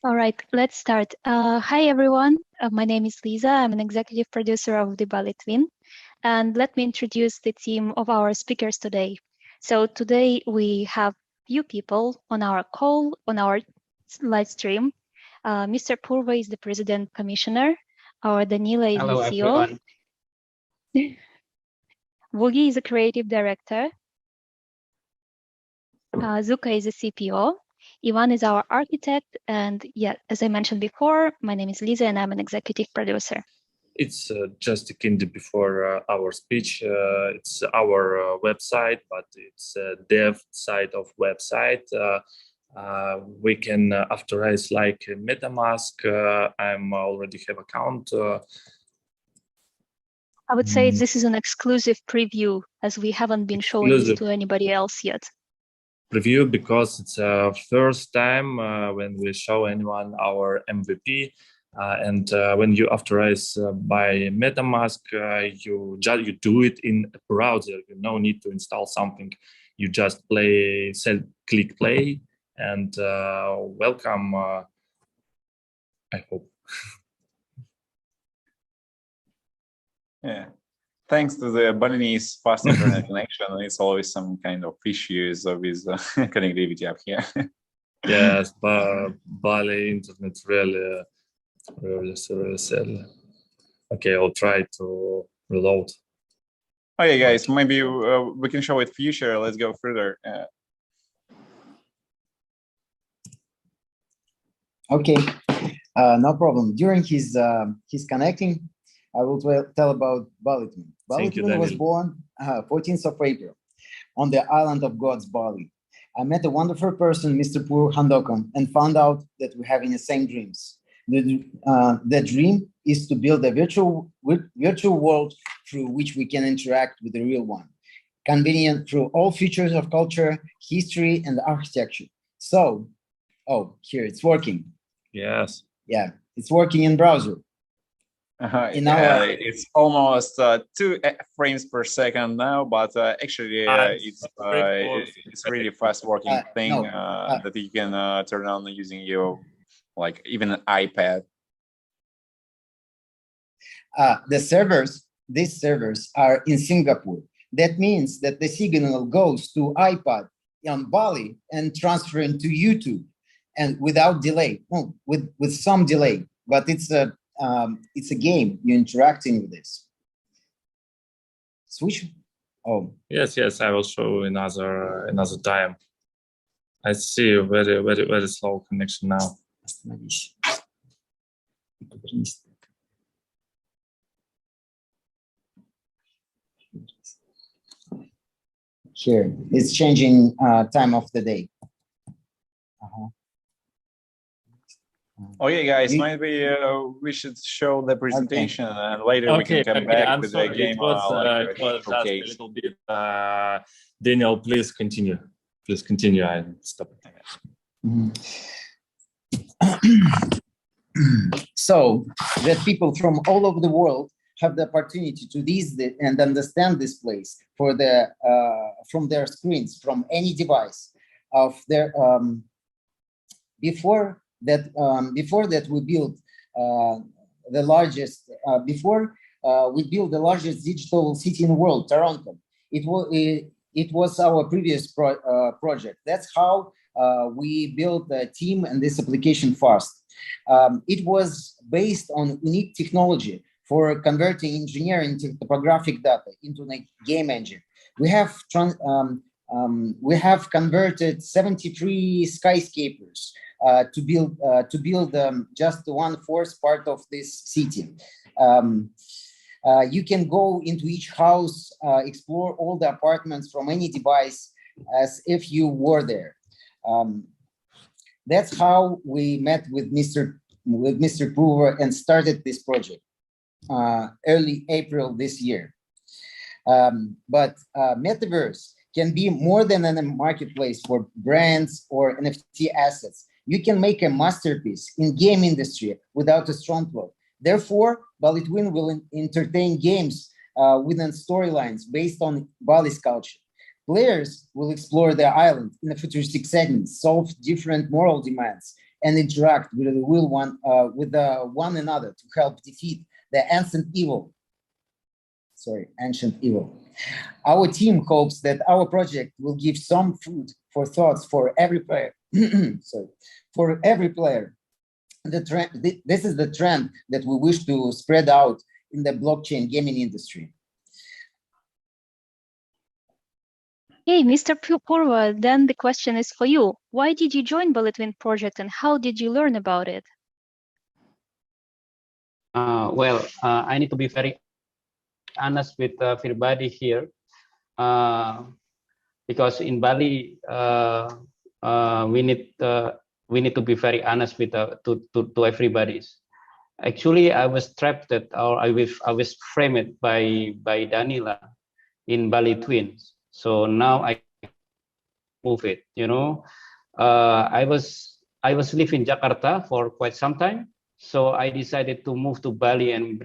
All right, let's start. Hi, everyone. My name is Lisa. I'm an executive producer of the Bali Twin. And let me introduce the team of our speakers today. So today we have few people on our call, on our live stream. Mr. Purwo is the President Commissioner. Our Danila is Hello, the CEO. everyone. Vugi is a Creative Director. Zuka is a CPO. Ivan is our architect, and yeah, as I mentioned before, my name is Lisa and I'm an executive producer. It's just a kind before our speech. It's our website, but it's a dev side of website. We can authorize like MetaMask. I'm already have account. I would say this is an exclusive preview, as we haven't been showing this to anybody else yet. Preview because it's first time when we show anyone our MVP, and when you authorize by MetaMask, you do it in a browser. You no need to install something. You just click play, and welcome. I hope. Yeah. Thanks to the Balinese fast internet connection, it's always some kind of issues with connectivity up here. Yes, but Bali internet really sad. Okay, I'll try to reload. Okay, guys, maybe we can show it future. Let's go further. Okay, no problem. During his connecting, I will tell about Bali Twin. Bali Twin was born 14th of April on the island of Gods, Bali. I met a wonderful person, Mr. Handoko, and found out that we're having the same dreams. The dream is to build a virtual world through which we can interact with the real one, convenient through all features of culture, history, and architecture. So, oh, here it's working. Yes. Yeah, it's working in browser. It's almost 2 frames per second now, but actually it's really fast working thing that you can turn on using your even an iPad. These servers are in Singapore. That means that the signal goes to iPad on Bali and transfer into YouTube, and without delay, with some delay, but it's a game. You're interacting with this. Switch. Oh. Yes. I will show another time. I see very slow connection now. Here, it's changing time of the day. Okay, guys, maybe we should show the presentation, and later we can come back with the game. It was just a little bit. Daniel, please continue. I stop it. So that people from all over the world have the opportunity to visit and understand this place from their screens, from any device of their before that we built the largest digital city in the world, Toronto. It was our previous project. That's how we built a team and this application fast. It was based on unique technology for converting engineering to topographic data into a game engine. We have converted 73 skyscrapers to build just 1/4 part of this city. You can go into each house, explore all the apartments from any device as if you were there. That's how we met with Mr. Purwo and started this project early April this year. But Metaverse can be more than a marketplace for brands or NFT assets. You can make a masterpiece in game industry without a strong plot. Therefore, Bali Twin will entertain games within storylines based on Bali's culture. Players will explore the island in a futuristic setting, solve different moral demands, and interact with the real one, one another to help defeat the ancient evil. Our team hopes that our project will give some food for thoughts for every player. For every player. This is the trend that we wish to spread out in the blockchain gaming industry. Hey, Mr. Purwo, then the question is for you. Why did you join Bali Twin project and how did you learn about it? I need to be very honest with everybody here, because in Bali we need to be very honest with to everybody. Actually, I was trapped or I was framed by Danila in Bali Twins. So now I move it. You know, I was living in Jakarta for quite some time. So I decided to move to Bali and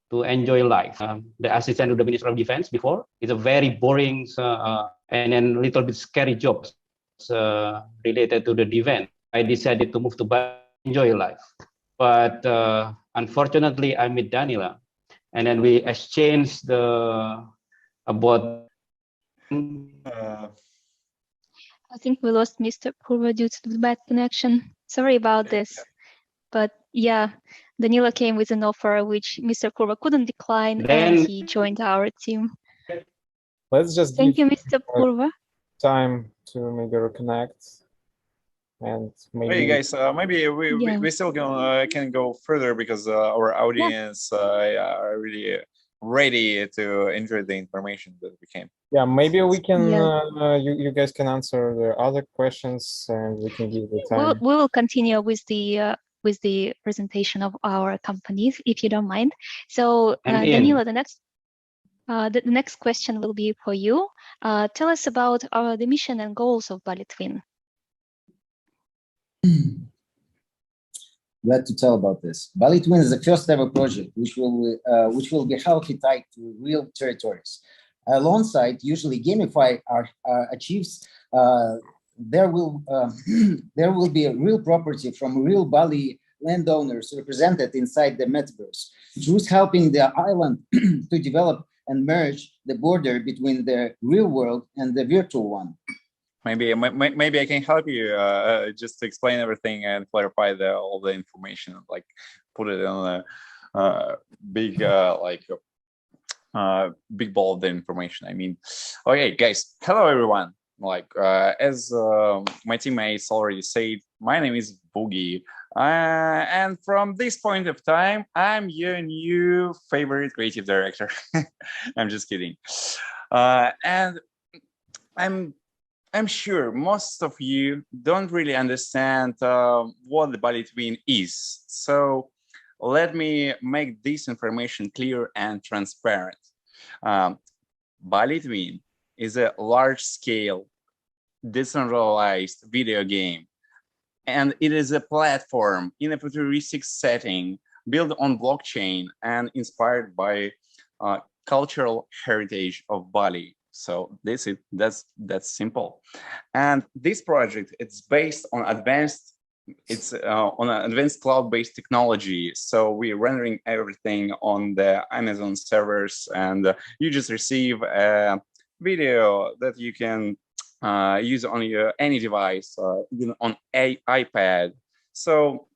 to enjoy life. The assistant of the Minister of Defense before is a very boring and then little bit scary jobs related to the defense. I decided to move to Bali, enjoy life. But unfortunately, I met Danila, and then we exchanged about. I think we lost Mr. Purwo due to the bad connection. Sorry about this. But yeah, Danila came with an offer which Mr. Purwo couldn't decline, and he joined our team. Let's just thank you, Mr. Purwo. Time to maybe reconnect, and maybe. Hey guys, maybe we still can go further because our audience are really ready to enjoy the information that we came. Yeah, maybe we can. You guys can answer the other questions, and we can give the time. We will continue with the presentation of our companies, if you don't mind. So, Danila, the next question will be for you. Tell us about the mission and goals of Bali Twin. Glad to tell about this. Bali Twin is the first ever project which will be healthy tied to real territories. Alongside usually gamify achieves, there will be a real property from real Bali landowners represented inside the Metaverse, thus helping the island to develop and merge the border between the real world and the virtual one. Maybe I can help you just to explain everything and clarify all the information, like put it on a big big ball of the information. I mean, okay, guys, hello everyone. Like as my teammates already said, my name is Boogie, and from this point of time, I'm your new favorite creative director. I'm just kidding, and I'm sure most of you don't really understand what the Bali Twin is. So let me make this information clear and transparent. Bali Twin is a large-scale, decentralized video game, and it is a platform in a futuristic setting built on blockchain and inspired by cultural heritage of Bali. So that's simple. And this project, it's based on advanced cloud-based technology. So we're rendering everything on the Amazon servers, and you just receive a video that you can use on any device, even on iPad. So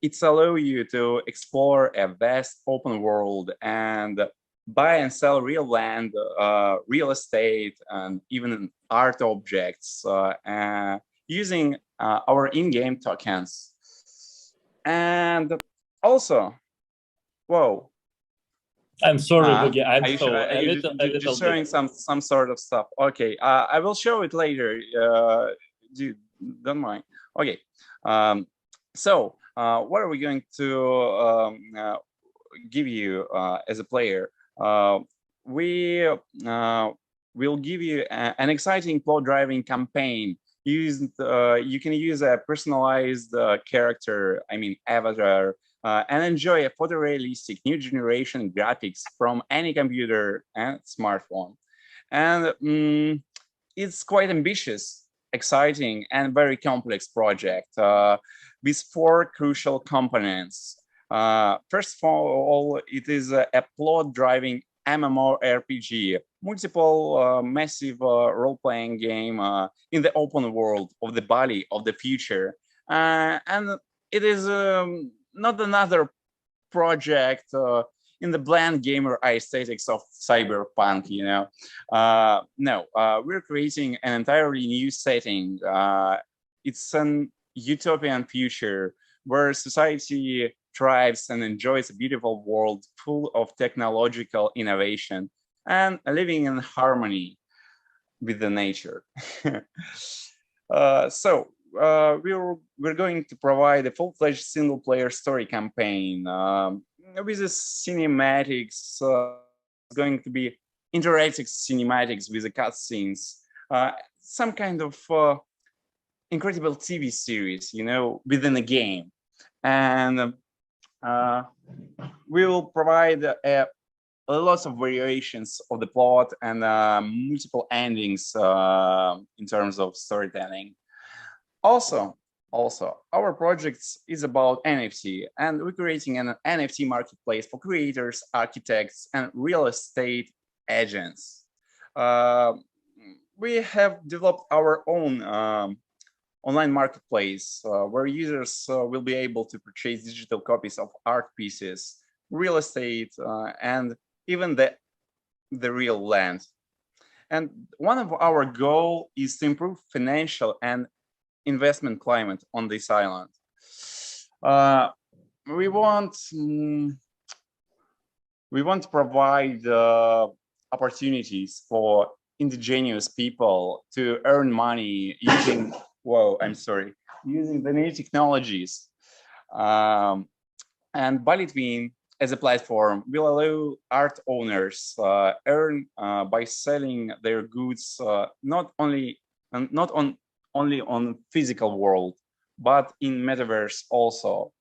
it's allow you to explore a vast open world and buy and sell real land, real estate, and even art objects using our in-game tokens. And also, whoa. I'm sorry, Boogie. I'm just showing some sort of stuff. Okay, I will show it later. Dude, don't mind. Okay. So what are we going to give you as a player? We will give you an exciting plot driving campaign. You can use a personalized character, I mean avatar, and enjoy a photorealistic new generation graphics from any computer and smartphone. And it's quite ambitious. exciting and very complex project with 4 crucial components. First of all, it is a plot-driving MMORPG, multiple massive role-playing game in the open world of the Bali of the future. And it is not another project in the bland gamer aesthetics of cyberpunk, you know. No, we're creating an entirely new setting. It's an utopian future where society thrives and enjoys a beautiful world full of technological innovation and living in harmony with the nature. We're going to provide a full-fledged single-player story campaign with the cinematics. Going to be interactive cinematics with the cutscenes, some kind of incredible TV series, you know, within a game, and we will provide lots of variations of the plot and multiple endings in terms of storytelling. Also, our project is about NFT, and we're creating an NFT marketplace for creators, architects, and real estate agents. We have developed our own online marketplace where users will be able to purchase digital copies of art pieces, real estate, and even the real land. And one of our goals is to improve financial and investment climate on this island. We want to provide opportunities for indigenous people to earn money using using the new technologies. And Bali Twin as a platform will allow art owners earn by selling their goods not only on physical world, but in Metaverse also.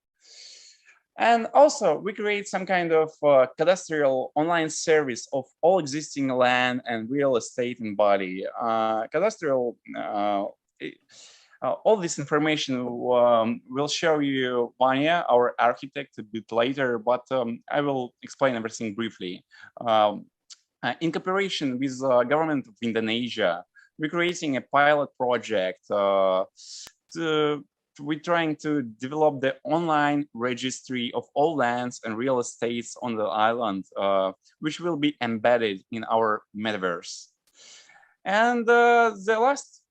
And also we create some kind of cadastral online service of all existing land and real estate in Bali. Cadastral, all this information will show you Vanya, our architect, a bit later, but I will explain everything briefly. In cooperation with the government of Indonesia, we're creating a pilot project. We're trying to develop the online registry of all lands and real estates on the island, which will be embedded in our metaverse. And the last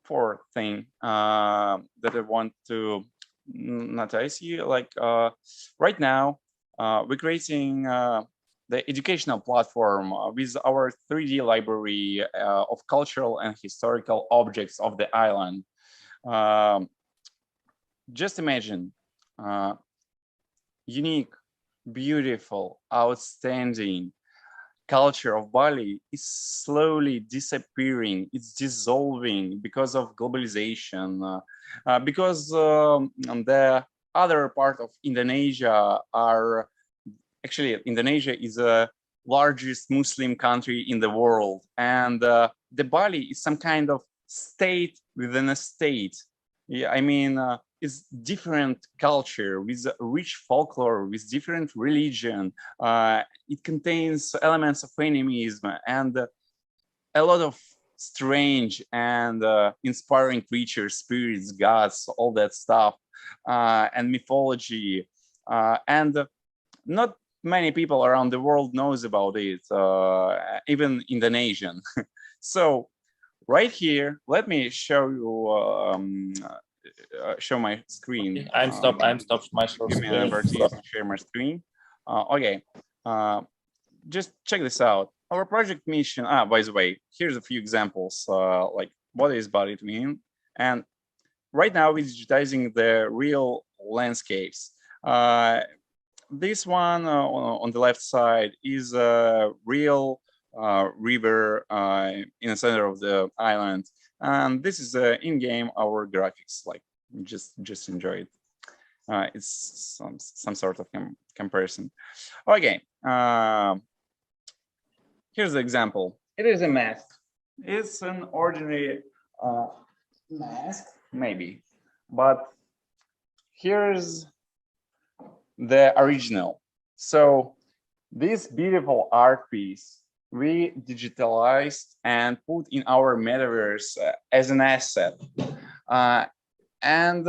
fourth thing that I want to notice you, like right now, we're creating the educational platform with our 3D library of cultural and historical objects of the island. Just imagine unique, beautiful, outstanding culture of Bali is slowly disappearing. It's dissolving because of globalization, because the other part of Indonesia are actually, Indonesia is the largest Muslim country in the world, and the Bali is some kind of state within a state. Yeah, I mean, it's different culture with rich folklore, with different religion. It contains elements of animism and a lot of strange and inspiring creatures, spirits, gods, all that stuff, and mythology. And not many people around the world knows about it, even Indonesian. So right here, let me show you, show my screen. I'm stopped my short Give me an opportunity to share my screen. Okay, just check this out. Our project mission, by the way, here's a few examples, like what is Bali mean? And right now we're digitizing the real landscapes. This one on the left side is a real river in the center of the island, and this is in-game our graphics. Like, just enjoy it. It's some sort of comparison. Okay, here's the example. It is a mask. It's an ordinary mask, maybe, but here's the original. So this beautiful art piece we digitalized and put in our metaverse as an asset. And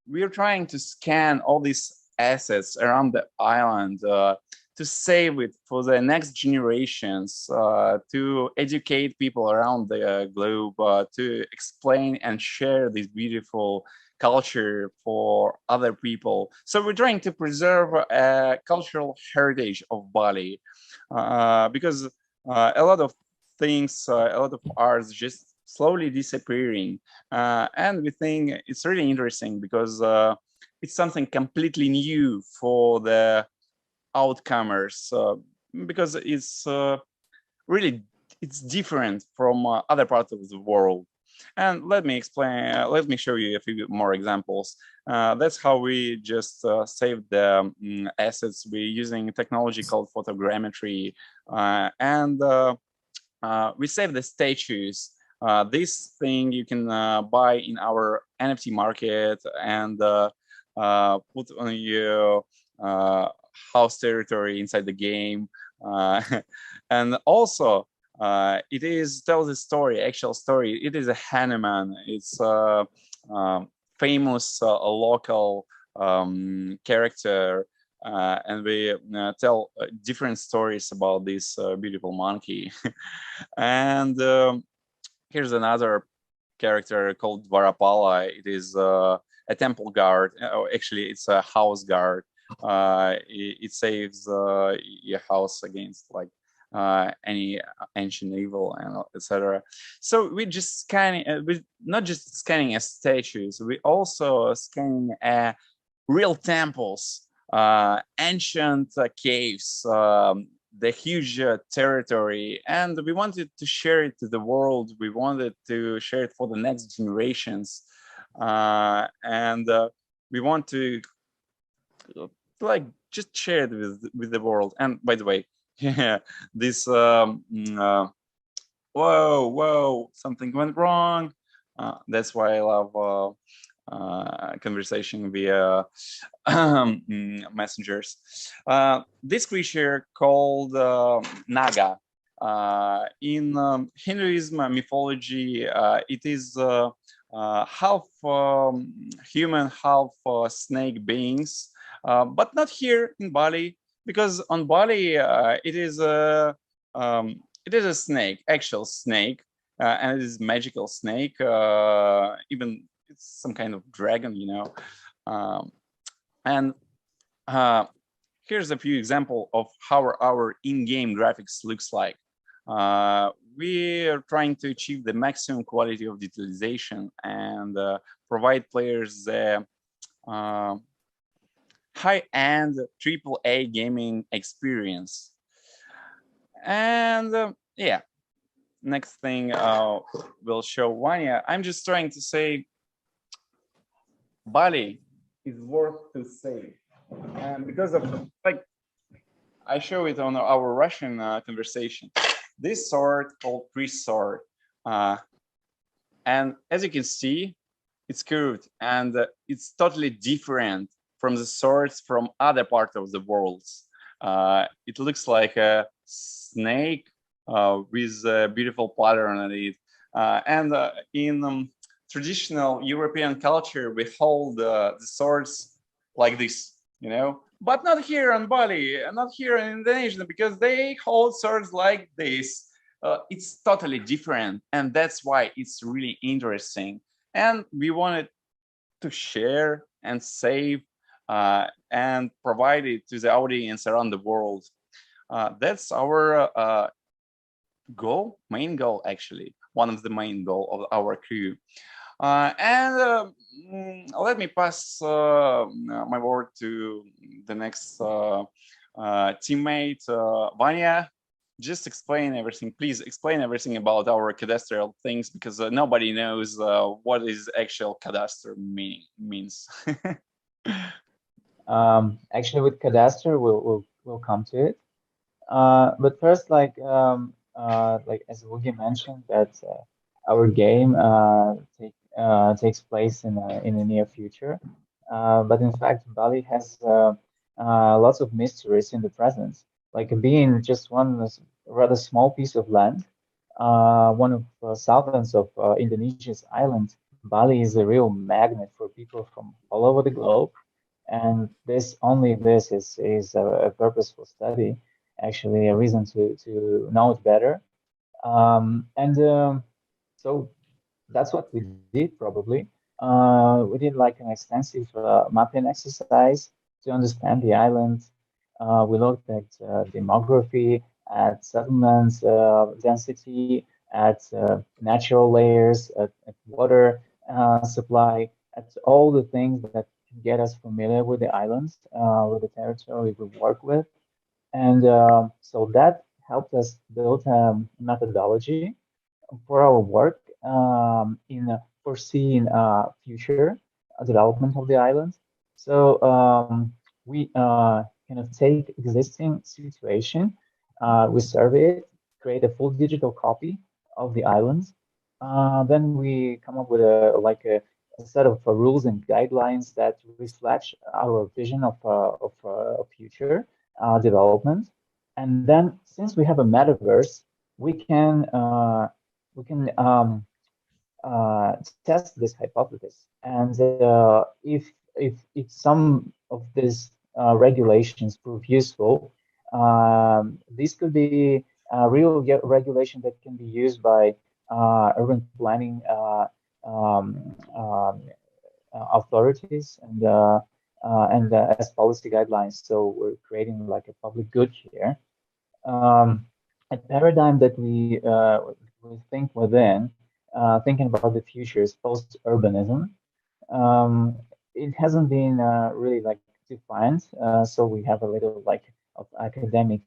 we're trying to scan all these assets around the island to save it for the next generations, to educate people around the globe, to explain and share this beautiful culture for other people. So we're trying to preserve a cultural heritage of Bali, because a lot of things, a lot of arts just slowly disappearing. And we think it's really interesting because it's something completely new for the outcomers, because it's really, it's different from other parts of the world. And let me explain, let me show you a few more examples. That's how we just save the assets. We're using technology called photogrammetry, and we save the statues. This thing you can buy in our NFT market and put on your house territory inside the game. And also, it is tells a story, actual story. It is a Hanuman. It's a famous local character, and we tell different stories about this beautiful monkey. And here's another character called Varapala. It is a temple guard. Oh, actually, it's a house guard. It saves your house against like any ancient evil and etc. So we just scanning, we not just scanning as statues, we also scanning real temples, ancient caves, the huge territory, and we wanted to share it to the world. We wanted to share it for the next generations, and we want to like just share it with the world. And by the way, yeah, this whoa, something went wrong. That's why I love conversation via messengers. This creature called Naga. In Hinduism mythology, it is half human, half snake beings, but not here in Bali, because on Bali it is a snake, actual snake, and it is magical snake. Even it's some kind of dragon, you know. And here's a few examples of how our in-game graphics looks like. We are trying to achieve the maximum quality of detailization and provide players the high-end AAA gaming experience. And yeah, next thing we'll show Vanya. I'm just trying to say Bali is worth to save, and because of like I show it on our Russian conversation. This sword called priest sword, and as you can see, it's curved and it's totally different from the swords from other parts of the world. It looks like a snake with a beautiful pattern on it, and in traditional European culture, we hold the swords like this, you know, but not here on Bali, not here in Indonesia, because they hold swords like this. It's totally different, and that's why it's really interesting. And we wanted to share and save and provide it to the audience around the world. That's our goal, main goal, actually, one of the main goal of our crew. And let me pass my word to the next teammate, Vanya. Just explain everything. Please explain everything about our cadastral things, because nobody knows what is actual cadastre means. Actually, with cadastre, we'll come to it. But first, like as Woogie mentioned, that our game take takes place in the near future. But in fact, Bali has lots of mysteries in the present, like being just one rather small piece of land, one of thousands of Indonesia's islands. Bali is a real magnet for people from all over the globe, and this is a purposeful study, actually a reason to know it better. And so that's what we did probably. We did like an extensive mapping exercise to understand the island. We looked at demography, at settlements density, at natural layers, at water supply, at all the things that can get us familiar with the islands, with the territory we work with. And so that helped us build a methodology for our work in foreseeing future development of the island. So we kind of take existing situation, we survey it, create a full digital copy of the island. Then we come up with a set of rules and guidelines that reflect our vision of future development. And then, since we have a metaverse, we can test this hypothesis. And if some of these regulations prove useful, this could be a real regulation that can be used by urban planning authorities and as policy guidelines. So we're creating like a public good here. A paradigm that we think within, thinking about the future, is post-urbanism. It hasn't been really like defined, so we have a little like of academic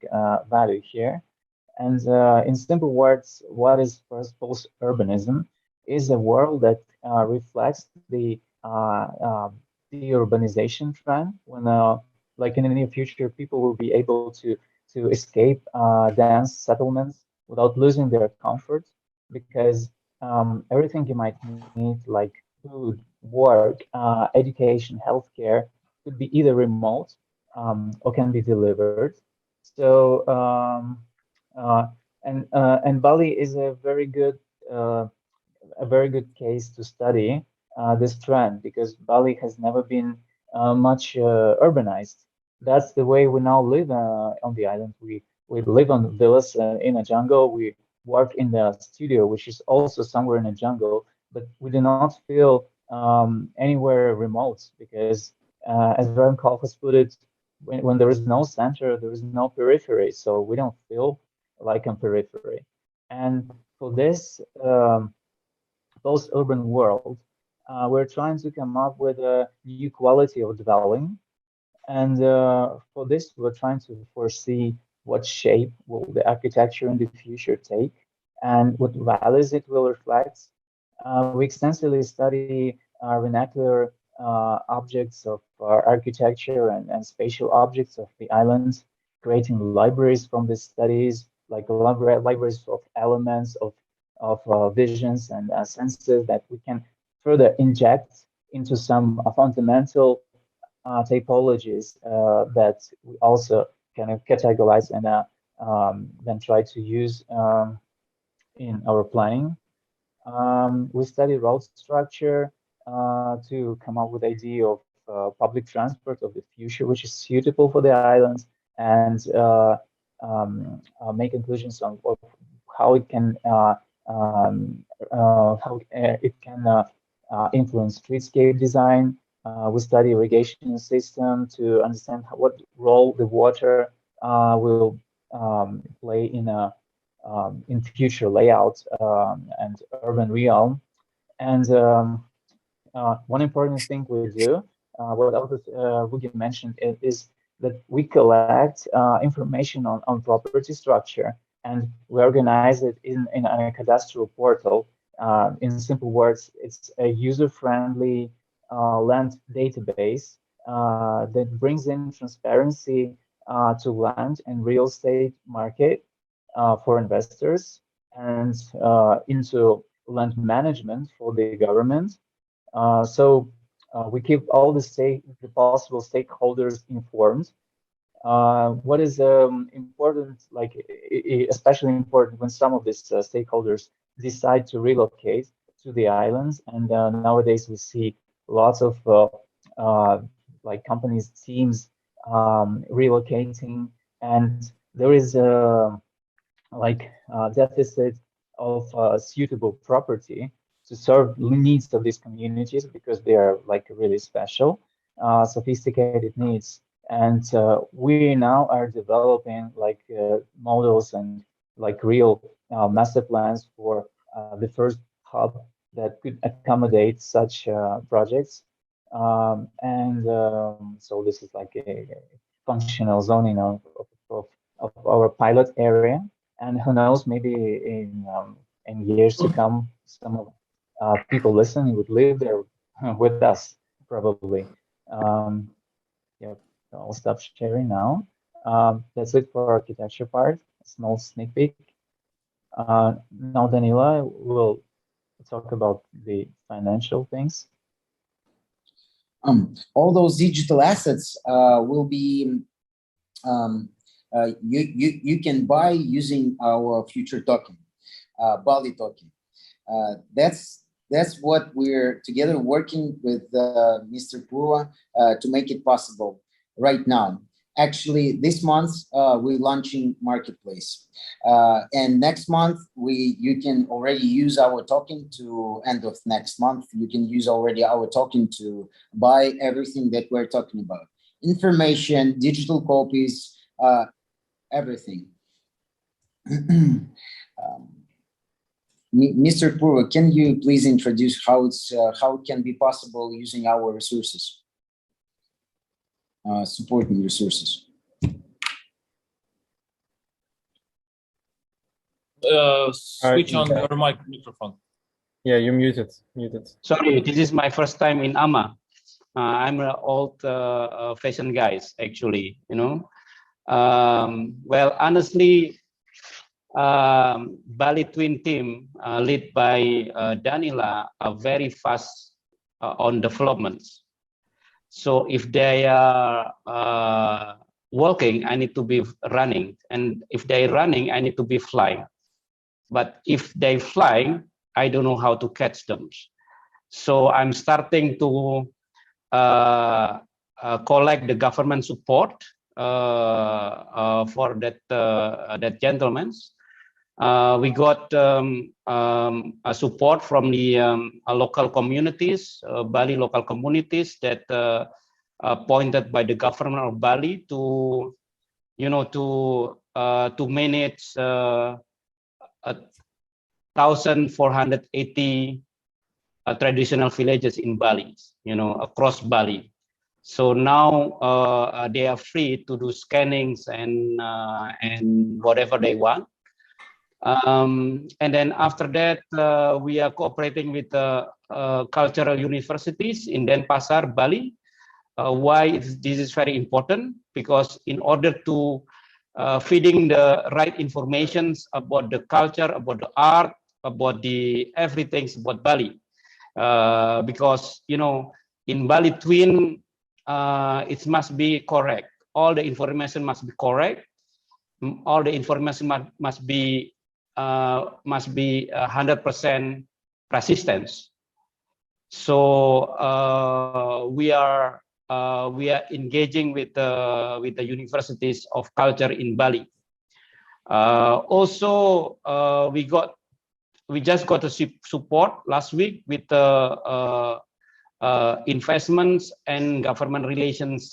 value here. And in simple words, what is post-urbanism? Is a world that reflects the deurbanization trend, when like in the near future, people will be able to escape dense settlements without losing their comfort, because everything you might need, like food, work, education, healthcare, could be either remote or can be delivered. So and Bali is a very good case to study this trend, because Bali has never been much urbanized. That's the way we now live on the island. We live on villas in a jungle. We work in the studio, which is also somewhere in a jungle, but we do not feel anywhere remote, because as Ryan has put it, when there is no center, there is no periphery. So we don't feel like a periphery. And for this post-urban world, we're trying to come up with a new quality of dwelling. And for this, we're trying to foresee what shape will the architecture in the future take and what values it will reflect. We extensively study vernacular objects of architecture and spatial objects of the islands, creating libraries from these studies, like libraries of elements, of visions and senses that we can further inject into some fundamental typologies that we also kind of categorize and then try to use in our planning. We study road structure to come up with idea of public transport of the future, which is suitable for the islands, and make conclusions on how it can influence streetscape design. We study irrigation system to understand what role the water will play in future layout and urban realm. And one important thing we do, what Woogie mentioned, is that we collect information on property structure, and we organize it in a cadastral portal. In simple words, it's a user-friendly land database that brings in transparency to land and real estate market for investors, and into land management for the government. So we keep all the possible stakeholders informed. What is important, like especially important when some of these stakeholders decide to relocate to the islands, and nowadays we see lots of like companies, teams relocating, and there is like deficit of suitable property to serve needs of these communities because they are like really special, sophisticated needs. And we now are developing like models and like real master plans for the first hub that could accommodate such projects. So this is like a functional zoning of our pilot area. And who knows, maybe in years to come, some of people listening would live there with us, probably. Yeah, I'll stop sharing now. That's it for architecture part. A small sneak peek. Now Danila will talk about the financial things. All those digital assets will be you can buy using our future token, Bali token. That's what we're together working with Mr. Purwo to make it possible right now. Actually, this month we're launching marketplace, and next month you can already use our token to end of next month. You can use already our token to buy everything that we're talking about: information, digital copies, everything. Mr. Purwo, can you please introduce how it can be possible using our resources? Supporting resources. Switch on your microphone. Yeah, you muted. Sorry, this is my first time in AMA. I'm an old fashion guys, actually, you know. Well, honestly, Bali Twin team led by Danila are very fast on developments. So if they are walking, I need to be running. And if they're running, I need to be flying. But if they flying, I don't know how to catch them. So I'm starting to collect the government support for that gentlemen. We got a support from the local communities, Bali local communities that appointed by the government of Bali to, you know, to manage 1,480 traditional villages in Bali, you know, across Bali. So now they are free to do scannings and whatever they want. And then after that, we are cooperating with cultural universities in Denpasar, Bali. Why this is very important? Because in order to feeding the right informations about the culture, about the art, about the everything about Bali. Because, you know, in Bali Twin, it must be correct. All the information must be correct. All the information must be 100% persistence. So we are engaging with the universities of culture in Bali. Also, we just got a support last week with investments and government relations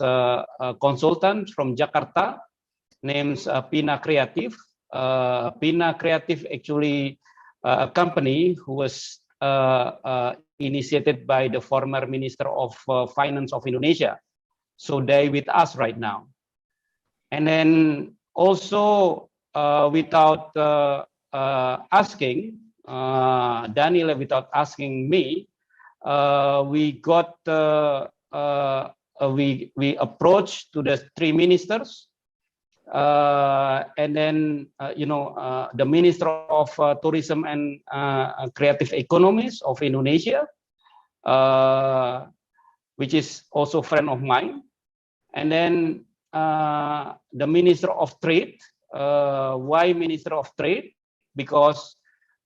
consultant from Jakarta, named Pina Creative. Pina Creative actually a company who was initiated by the former Minister of Finance of Indonesia. So they with us right now. And then also without asking, Daniel, without asking me, we got we approached to the three ministers and then the Minister of Tourism and Creative Economies of Indonesia, which is also a friend of mine, and then the Minister of Trade. Why Minister of Trade? Because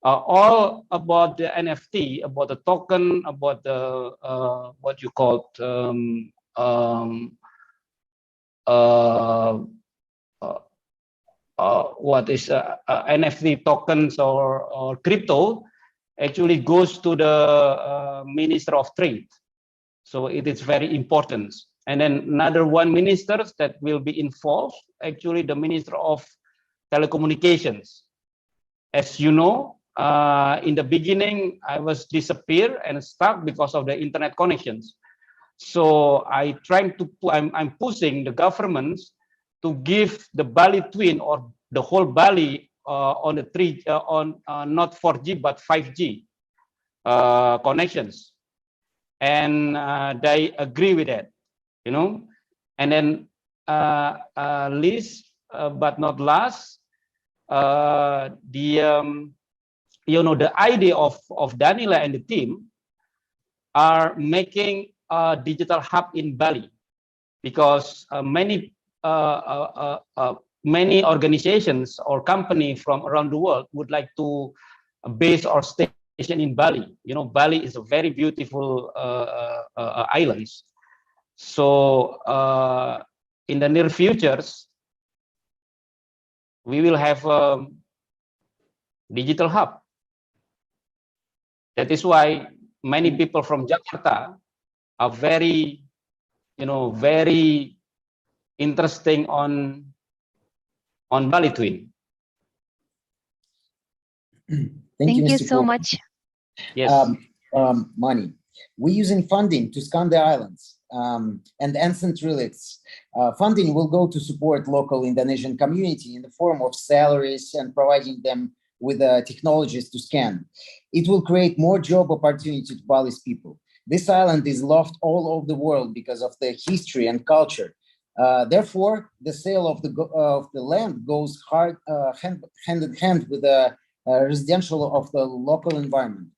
all about the NFT, about the token, about the what you call what is NFT tokens or crypto actually goes to the Minister of Trade. So it is very important. And then another one minister that will be involved, actually the Minister of Telecommunications. As you know, in the beginning, I was disappeared and stuck because of the internet connections. So I'm pushing the governments to give the Bali Twin or the whole Bali on the not 4G but 5G connections, and they agree with that, And then least but not last, the idea of Danila and the team are making a digital hub in Bali, because many organizations or companies from around the world would like to base or station in Bali. Bali is a very beautiful island. So in the near futures, we will have a digital hub. That is why many people from Jakarta are very, very interesting on Bali Twin. Thank you so much. Yes. Money. We're using funding to scan the islands and ancient relics. Funding will go to support local Indonesian community in the form of salaries and providing them with technologies to scan. It will create more job opportunity to Bali's people. This island is loved all over the world because of the history and culture. Therefore, the sale of the land goes hand in hand with the residential of the local environment.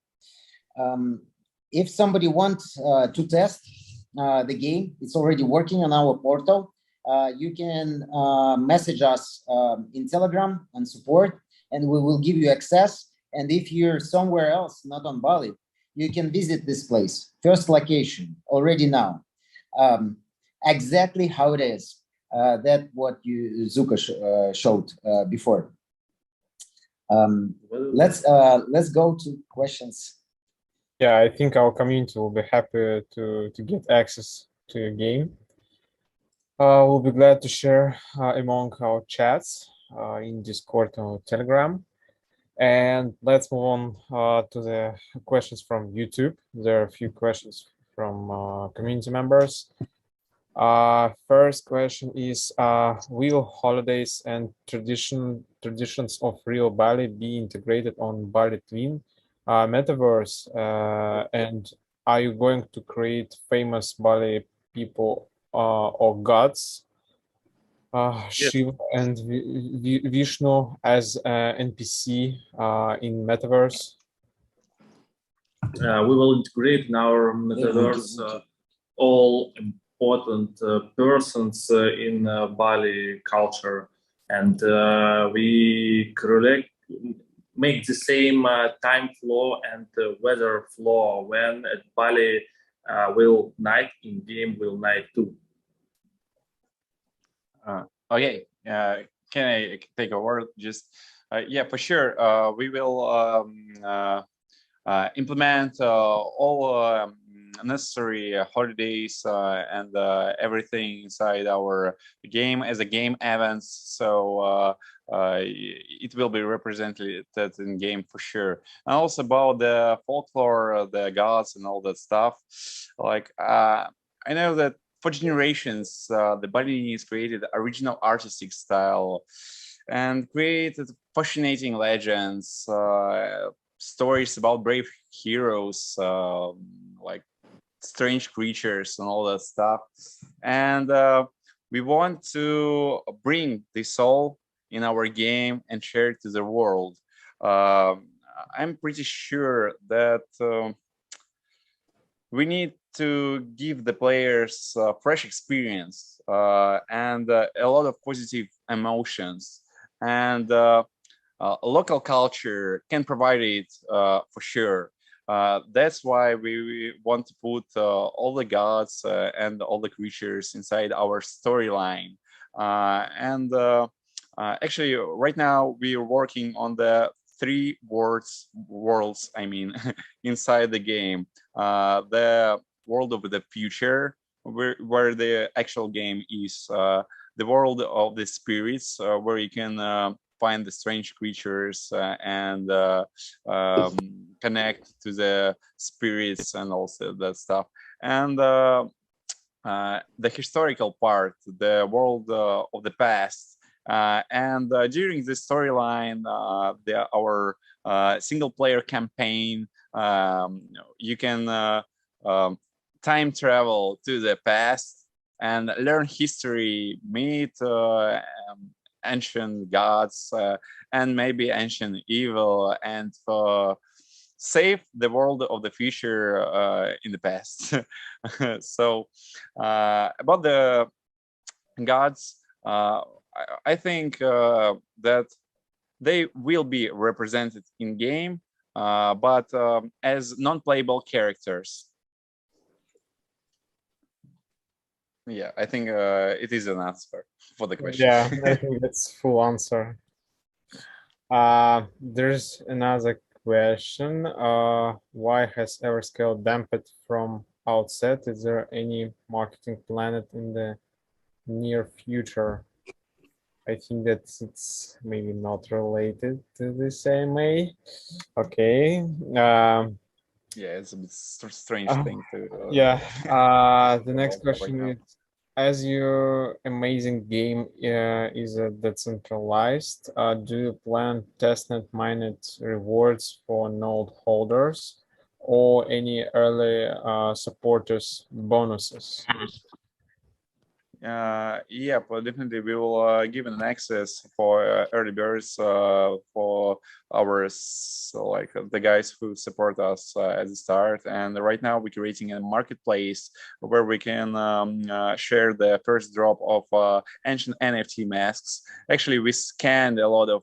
If somebody wants to test the game, it's already working on our portal. You can message us in Telegram and support, and we will give you access. And if you're somewhere else, not on Bali, you can visit this place. First location, already now. Exactly how it is. That what Zuka showed before. Let's go to questions. Yeah, I think our community will be happy to get access to your game. We'll be glad to share among our chats in Discord or Telegram. And let's move on to the questions from YouTube. There are a few questions from community members. First question is, will holidays and traditions of real Bali be integrated on Bali Twin Metaverse? And are you going to create famous Bali people or gods, Shiva and Vishnu as NPC in Metaverse? We will integrate in our Metaverse all important persons in Bali culture, and we make the same time flow and weather flow when at Bali will night in game will night too. Okay, can I take a word? Just yeah, for sure. We will implement all necessary holidays and everything inside our game as a game events. So it will be represented in game for sure. And also about the folklore, the gods and all that stuff. Like I know that for generations, the Balinese created original artistic style and created fascinating legends, stories about brave heroes, like strange creatures and all that stuff. And we want to bring this soul in our game and share it to the world. I'm pretty sure that we need to give the players a fresh experience and a lot of positive emotions, and local culture can provide it for sure. That's why we want to put all the gods and all the creatures inside our storyline. Actually, right now we are working on the three worlds, I mean, inside the game. The world of the future, where the actual game is, the world of the spirits, where you can find the strange creatures and connect to the spirits and also that stuff. And the historical part, the world of the past. And during this storyline, our single-player campaign, you can time travel to the past and learn history, meet ancient gods and maybe ancient evil, and save the world of the future in the past. So about the gods, I think that they will be represented in game, but as non-playable characters. Yeah, I think it is an answer for the question. Yeah, I think that's full answer. There's another question. Why has Everscale dumped from outset? Is there any marketing plan in the near future? I think that it's maybe not related to this AMA. Okay. Yeah, it's a bit strange thing to. Yeah. The next question is, as your amazing game is decentralized, do you plan testnet mined rewards for node holders or any early supporters bonuses? Yeah, but definitely we will give an access for early birds for our like the guys who support us at the start. And right now we're creating a marketplace where we can share the first drop of ancient NFT masks. Actually, we scanned a lot of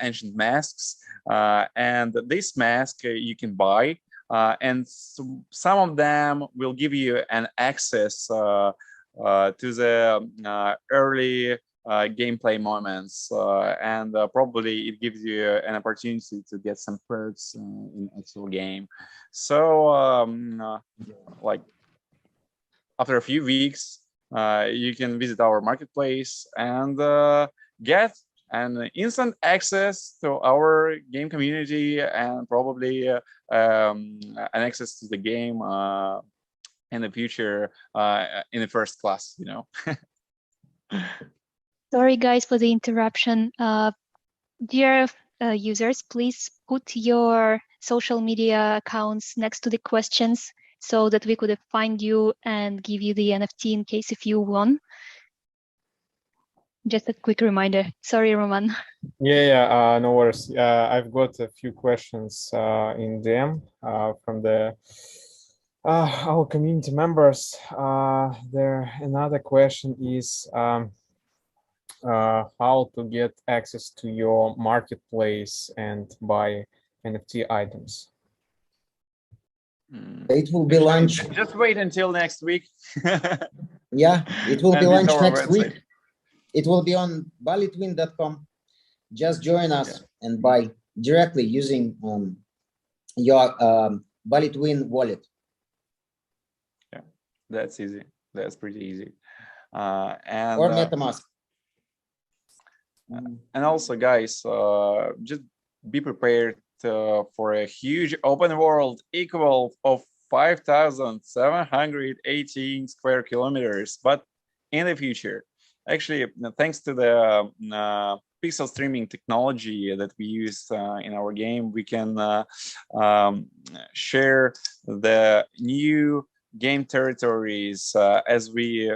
ancient masks, and this mask you can buy, and some of them will give you an access to the early gameplay moments, and probably it gives you an opportunity to get some perks in actual game. So like after a few weeks, you can visit our marketplace and get an instant access to our game community, and probably an access to the game in the future in the first class, you know. Sorry guys for the interruption. Dear users, please put your social media accounts next to the questions so that we could find you and give you the NFT in case if you won. Just a quick reminder. Sorry, Roman. Yeah, no worries. I've got a few questions in DM from the our community members. There another question is how to get access to your marketplace and buy NFT items. It will be launched. Just wait until next week. Yeah, it will be launched next website. week. It will be on balitwin.com. Just join us and buy directly using your Balitwin wallet. Yeah, that's easy. That's pretty easy. Or MetaMask. And also, guys, just be prepared for a huge open world equal of 5,718 square kilometers, but in the future. Actually, thanks to the pixel streaming technology that we use in our game, we can share the new game territories as we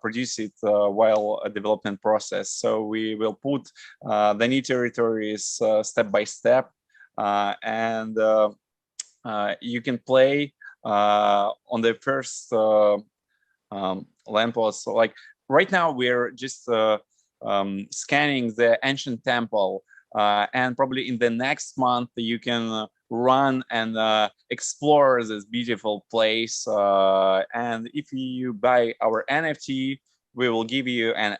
produce it while a development process. So we will put the new territories step by step, and you can play on the first lamppost. So like right now, we're just scanning the ancient temple, and probably in the next month you can run and explore this beautiful place. And if you buy our NFT, we will give you an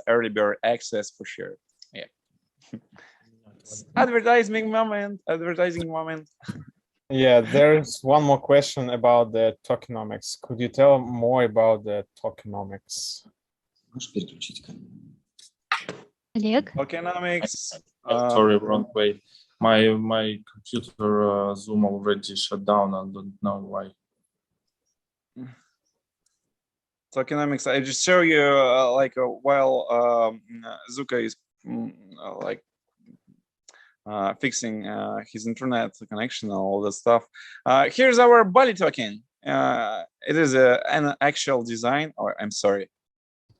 early bird access for sure. Yeah. Advertising moment. Yeah, there's one more question about the tokenomics. Could you tell more about the tokenomics? Oleg? Tokenomics. Sorry, wrong way. My computer Zoom already shut down. I don't know why. Tokenomics. I just show you while Zuka is fixing his internet connection and all that stuff. Here's our Bali token. It is an actual design, or I'm sorry,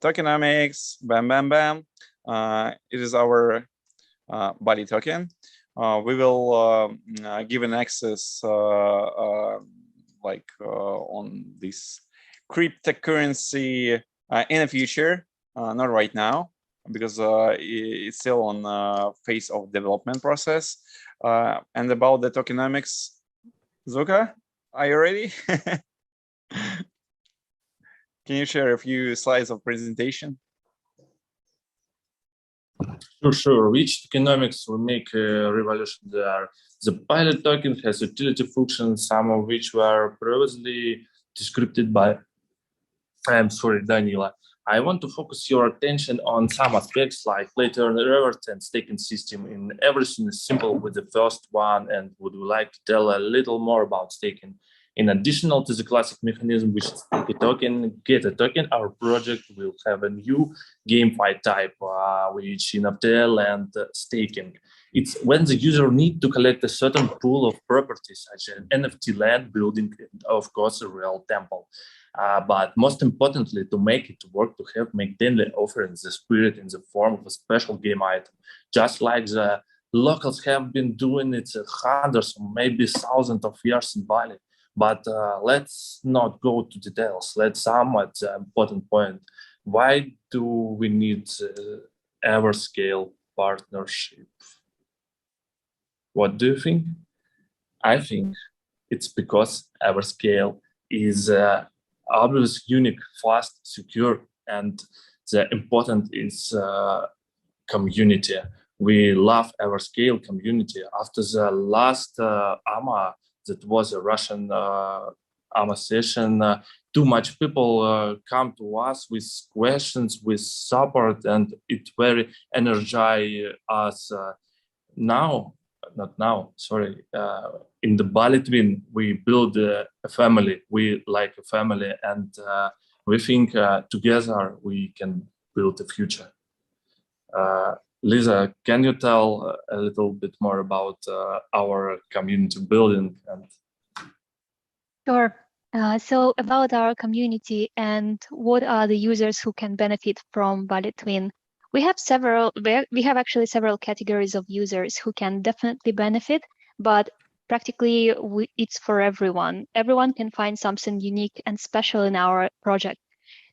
tokenomics. Bam, bam, bam. It is our Bali token. We will give an access on this cryptocurrency in the future, not right now, because it's still on phase of development process. And about the tokenomics, Zuka, are you ready? Can you share a few slides of presentation? Sure. Which tokenomics will make a revolution there? The pilot token has utility functions, some of which were previously described by, I'm sorry, Danila. I want to focus your attention on some aspects like later reward and staking system. In everything is simple with the first one, and would like to tell a little more about staking. In addition to the classic mechanism, which is take a token, get a token, our project will have a new GameFi type, which in FTL and staking. It's when the user need to collect a certain pool of properties, such as NFT land, building, and of course, a real temple. But most importantly, to make it work, to have maintained the offerings, the spirit in the form of a special game item, just like the locals have been doing it hundreds or maybe thousands of years in Bali. But let's not go to details. Let's sum at the important point. Why do we need Everscale partnership? What do you think? I think it's because Everscale is obviously unique, fast, secure, and the important is community. We love Everscale community. After the last AMA, that was a Russian AMA session, too much people come to us with questions, with support, and it very energize us. In the Bali Twin, we build a family. We like a family, and we think together we can build a future. Lisa, can you tell a little bit more about our community building? Sure. So about our community and what are the users who can benefit from Bali Twin? We have actually several categories of users who can definitely benefit, but practically it's for everyone. Everyone can find something unique and special in our project.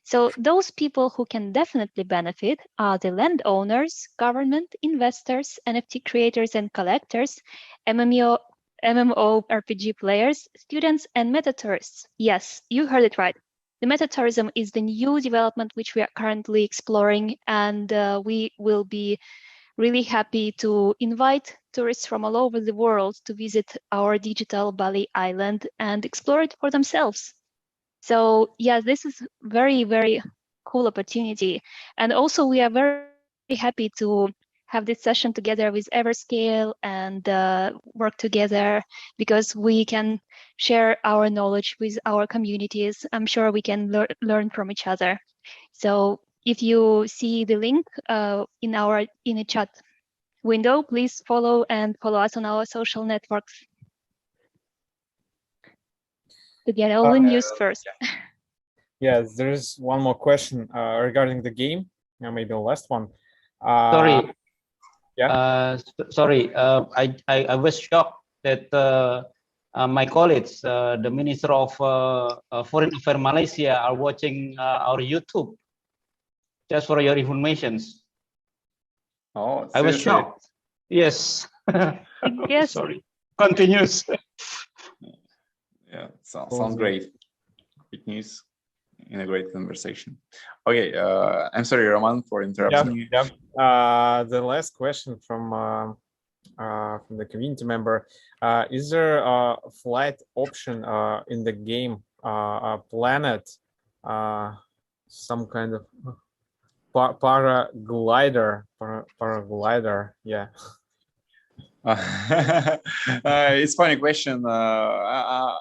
So those people who can definitely benefit are the landowners, government, investors, NFT creators and collectors, MMORPG players, students, and meta-tourists. Yes, you heard it right. The meta-tourism is the new development which we are currently exploring, and we will be really happy to invite tourists from all over the world to visit our digital Bali island and explore it for themselves. So yeah, this is very, very cool opportunity. And also we are very happy to have this session together with Everscale and work together because we can share our knowledge with our communities. I'm sure we can learn from each other. So if you see the link in the chat window, please follow us on our social networks. to get all the news first. Yes, there's one more question regarding the game. Maybe the last one. Sorry. Yeah. Sorry. I was shocked that my colleagues, the Minister of Foreign Affairs Malaysia, are watching our YouTube. Just for your informations. Oh, I was shocked. Yes. Yes. Sorry. Continues. Yeah, sounds great. Good news in a great conversation. Okay, I'm sorry, Roman, for interrupting you. Yeah. The last question from the community member: is there a flight option in the game? A planet, some kind of paraglider? Yeah. It's a funny question. I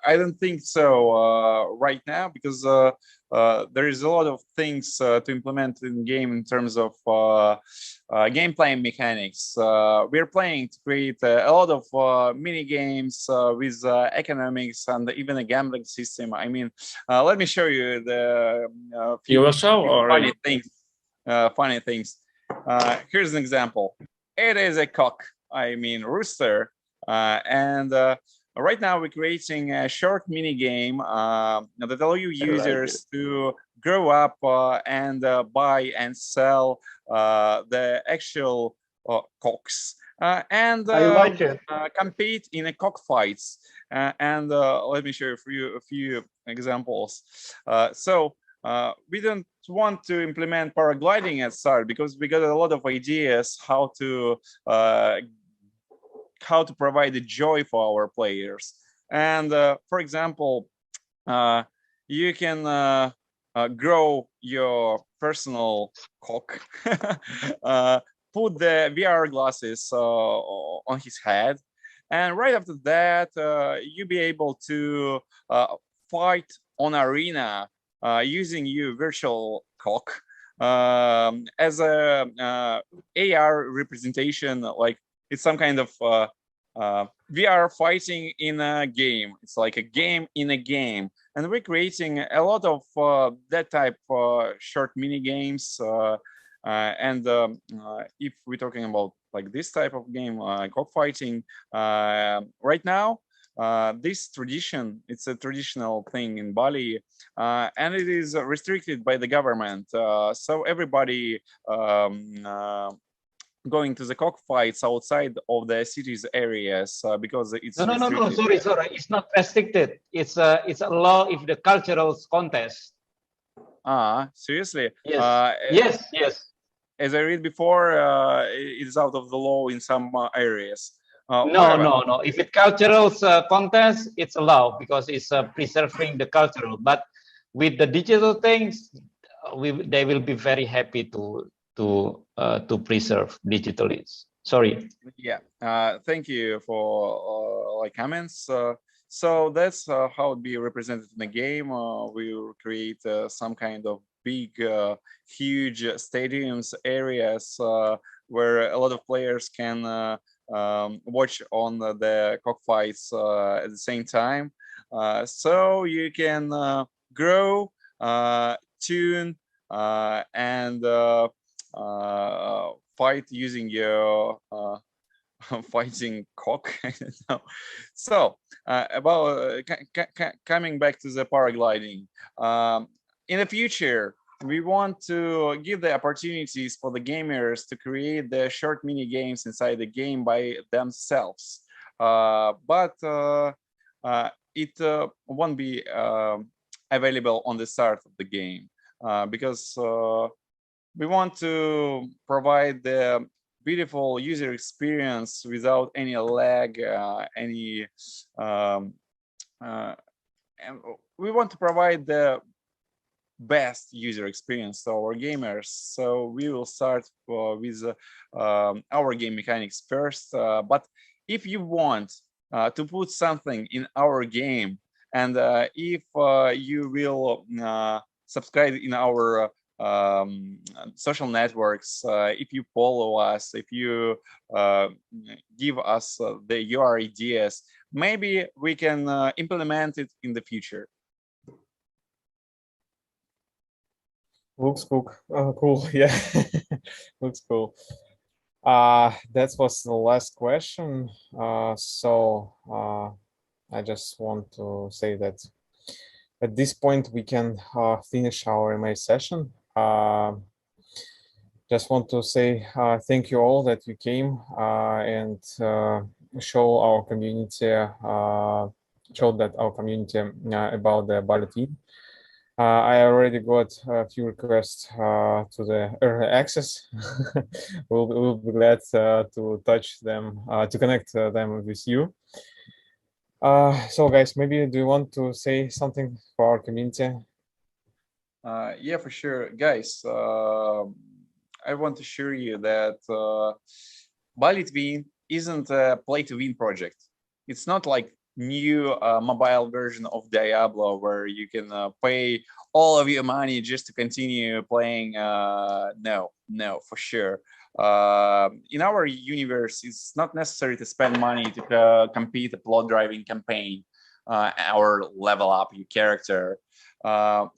don't think so right now, because there is a lot of things to implement in game in terms of gameplay mechanics. We're planning to create a lot of mini games with economics and even a gambling system. I mean, let me show you the few funny things. Funny things. Here's an example. It is a cock. I mean rooster, and right now we're creating a short mini game that allow you users to grow up and buy and sell the actual cocks and compete in a cockfights. And let me show you a few examples. We don't want to implement paragliding at start, because we got a lot of ideas how to provide the joy for our players. And for example, you can grow your personal cock, put the VR glasses on his head, and right after that, you'll be able to fight on arena using your virtual cock as a AR representation. Like, it's some kind of VR fighting in a game. It's like a game in a game, and we're creating a lot of that type short mini games. And if we're talking about like this type of game, cockfighting, right now, this tradition, it's a traditional thing in Bali, and it is restricted by the government. So everybody going to the cockfights outside of the cities areas because it's no, sorry, it's not restricted. It's a law if the cultural contest. Seriously? Yes. As I read before, it is out of the law in some areas. No. If it cultural contest, it's allowed because it's preserving the cultural. But with the digital things, they will be very happy to preserve digitally. Sorry. Yeah. Thank you for comments. So that's how it be represented in the game. We will create some kind of big, huge stadiums areas where a lot of players can watch on the cockfights at the same time. So you can grow, tune, and fight using your fighting cock. I don't know. So about coming back to the paragliding, in the future, we want to give the opportunities for the gamers to create the short mini games inside the game by themselves, but it won't be available on the start of the game because we want to provide the beautiful user experience without any lag, and we want to provide the best user experience to our gamers. So we will start with our game mechanics first. But if you want to put something in our game, and if you will subscribe in our social networks, if you follow us, if you give us your ideas, maybe we can implement it in the future. Looks cool. Cool. Yeah, looks cool. That was the last question. I just want to say that at this point we can finish our MA session. Just want to say thank you all that you came and show our community, showed that our community about the Bali team. I already got a few requests to the early access. we'll be glad to touch them, to connect them with you. So guys, maybe do you want to say something for our community? Yeah, for sure. Guys, I want to assure you that Bali Twin isn't a play-to-win project. It's not like new mobile version of Diablo where you can pay all of your money just to continue playing. No, for sure. In our universe, it's not necessary to spend money to compete a plot driving campaign or level up your character.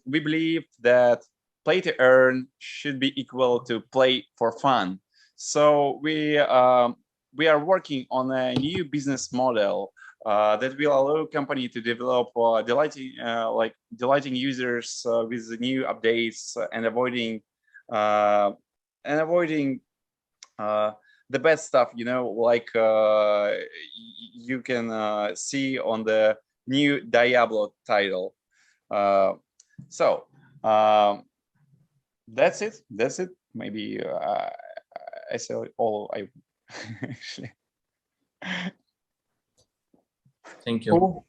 We believe that play to earn should be equal to play for fun. So we are working on a new business model that will allow company to develop delighting users with the new updates and avoiding the bad stuff, like you can see on the new Diablo title. That's it. Maybe I said all I actually. Thank you. Cool.